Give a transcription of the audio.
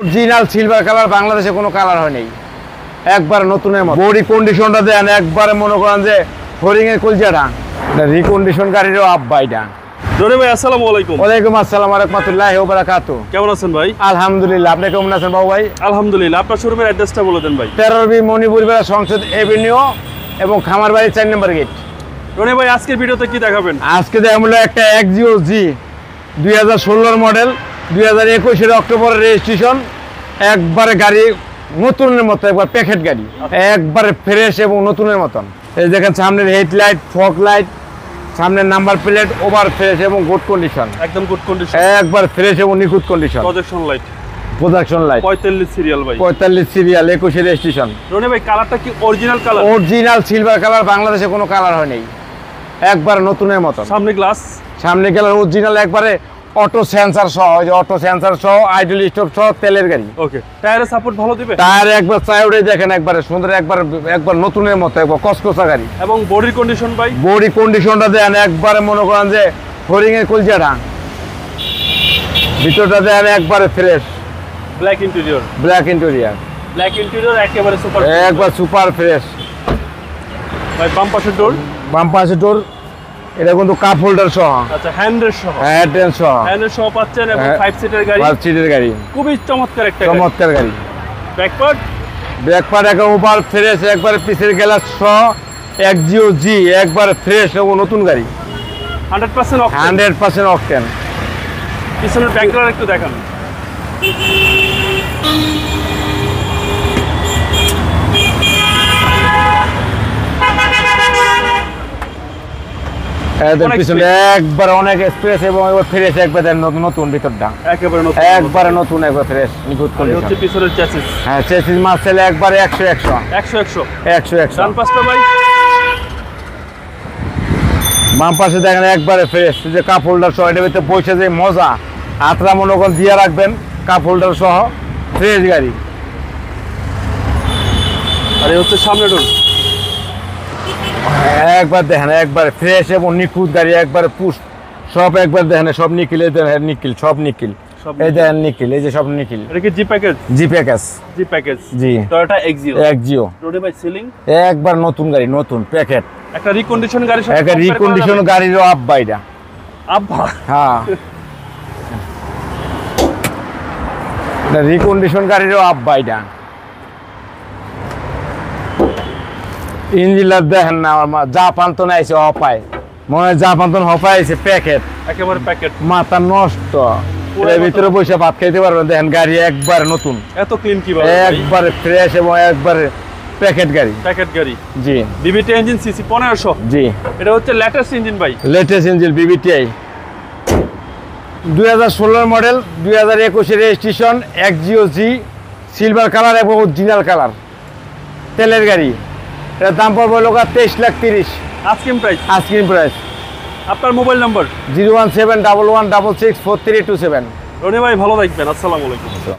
Original silver colour, বাংলাদেশে কোনো colour হয় নাই, একবার নতুনের মতো। বডি কন্ডিশনটা দেন একবারে মনে করেন যে হরিং এর কলজাটা। এটা রিকন্ডিশন গাড়িরও আব্বা এটা। রনি ভাই আসসালামু আলাইকুম। ওয়ালাইকুম আসসালাম ওয়া রাহমাতুল্লাহি ওয়া বারাকাতুহু। কেমন আছেন ভাই? আলহামদুলিল্লাহ, আপনি কেমন আছেন বাবু ভাই? আলহামদুলিল্লাহ। আপনার শোরুমের অ্যাড্রেসটা বলে দেন ভাই। 13 মণিপুর বেড়া সংসদ এভিনিউ এবং খামারবাড়ি 4 নম্বর গেট। রনি ভাই আজকের ভিডিওতে কি দেখাবেন? আজকে দেখাবো একটা এক্সিও জি 2016 মডেল, 2021 অক্টোবরের রেজিস্ট্রেশন, একবারে গাড়ি নতুনের মতো, একবার প্যাকেট গাড়ি, একবারে ফ্রেশ এবং নতুনের মতন। এই দেখেন সামনের হেডলাইট, ফগ লাইট, সামনের নাম্বার প্লেট ওভার ফ্রেশ এবং গুড কন্ডিশন, একদম গুড কন্ডিশন, একবার ফ্রেশ এবং নিখুঁত condition. Projection light, production light 45 serial ভাই, 45 সিরিয়াল, 21 রেজিস্ট্রেশন। রনি ভাই কালারটা কি original colour? Original silver colour, বাংলাদেশে কোনো কালার হয় নাই, একবার নতুনের মতো। সামনে গ্লাস, সামনে গেলে অরিজিনাল একবারে অটো সেন্সর সহ, ওই যে অটো সেন্সর সহ, আইডল স্টপ সহ, তেলের গাড়ি। ওকে, টায়ারের সাপোর্ট ভালো দিবে? টায়ার একবার চাইওড়ে দেখেন একবারে সুন্দর, একবার নতুনের মতো, একবার কসকসা গাড়ি। এবং বডির কন্ডিশন ভাই? বডি কন্ডিশনটা দেন একবারে মনে করেন যে হরিং এর কলজাটা। ভিতরটা দেন একবারে fresh, black interior, black interior, black interior একেবারে সুপার, একবার সুপার ফ্রেশ ভাই। বাম পাশের ডোর, বাম পাশে ডোর, এটা কিন্তু কাপ হোল্ডার সহ, আচ্ছা হ্যান্ডেল সহ, হ্যান্ডেল সহ, হ্যান্ডেল সহ পাচ্ছেন এবং 5 সিটের গাড়ি, 5 সিটের গাড়ি, খুবই চমৎকার একটা গাড়ি। চমৎকার গাড়ি। ব্যাকপার্ট, ব্যাকপার্ট একবার ওভার ফ্রেশ, একবারে পিছের গ্লাস সহ, এক্সিও জি একবারে ফ্রেশ এবং নতুন গাড়ি, 100% অকটেন, 100% অকটেন। পিছনের ব্যাকগ্রাউন্ড একটু দেখান। পিছনে একবার অনেক স্পেস এবং একবার ফ্রেশ, একবার নতুন ভিতরটা একেবারে নতুন, একবারে নতুন, একবার ফ্রেশ নিখুঁত এই কন্ডিশন। হচ্ছে পিছনের চ্যাসিস, হ্যাঁ চেসিস মাসেল একবারে 100 100 ডান পাশটা ভাই? বাম পাশে দেখেন একবারে ফ্রেশ, যে কাপ হোল্ডার সহ, এটার ভিতরে বসে যে মজা, হাতরা মনে করেন দিয়ে রাখবেন, কাপ হোল্ডার সহ ফ্রেশ গাড়ি। আর এই হচ্ছে সামনে ডোর, একবার দেখেন একবার ফ্রেশ এবং নিখুঁত গাড়ি, একবারে পুশ সব, একবার দেখেন সব নিকিল, এই দেখেন নিকিল, সব নিকিল, এই দেখেন নিকিল, এই যে সব নিকিল। এটা কি জি প্যাকেজ? জি প্যাকেজ, জি প্যাকেজ, জি। টয়োটা এক্সিও, এক্সিও রোডে বাই সিলিং, একবার নতুন গাড়ি, নতুন প্যাকেট, একটা রিকন্ডিশন গাড়ি, একটা রিকন্ডিশন গাড়িরও আব্বা এটা। আব্বা, হ্যাঁ, এটা রিকন্ডিশন গাড়িরও আব্বা এটা। ইঞ্জিলার দেখেন না, আমার যা পান্তন আইছে হপায়, মনে হয় যা পান্তন হপায় আইছে প্যাকেট, একেবারে প্যাকেট, মাথা নষ্ট। এর ভিতরে বসে ভাত খাইতে পারবেন, দেখেন গাড়ি একবার নতুন, এত ক্লিন কি ভাই, একবারে ফ্রেশ এবং একবারে প্যাকেট গাড়ি। প্যাকেট গাড়ি, জি বিবিটি ইঞ্জিন, সিসি 1500, জি। এটা হচ্ছে লেটেস্ট ইঞ্জিন ভাই, latest engine বিবিটিআই 2016 model, 2021 registration, Axio জি সিলভার কালার এবং অরিজিনাল কালার, তেলের গাড়ি। এটার দাম পড়বে লোক 23,30,000 আস্কিং প্রাইস। Asking price. আপনার মোবাইল নাম্বার? 01711664327। রনি ভাই ভালো থাকবেন, আসসালামু আলাইকুম।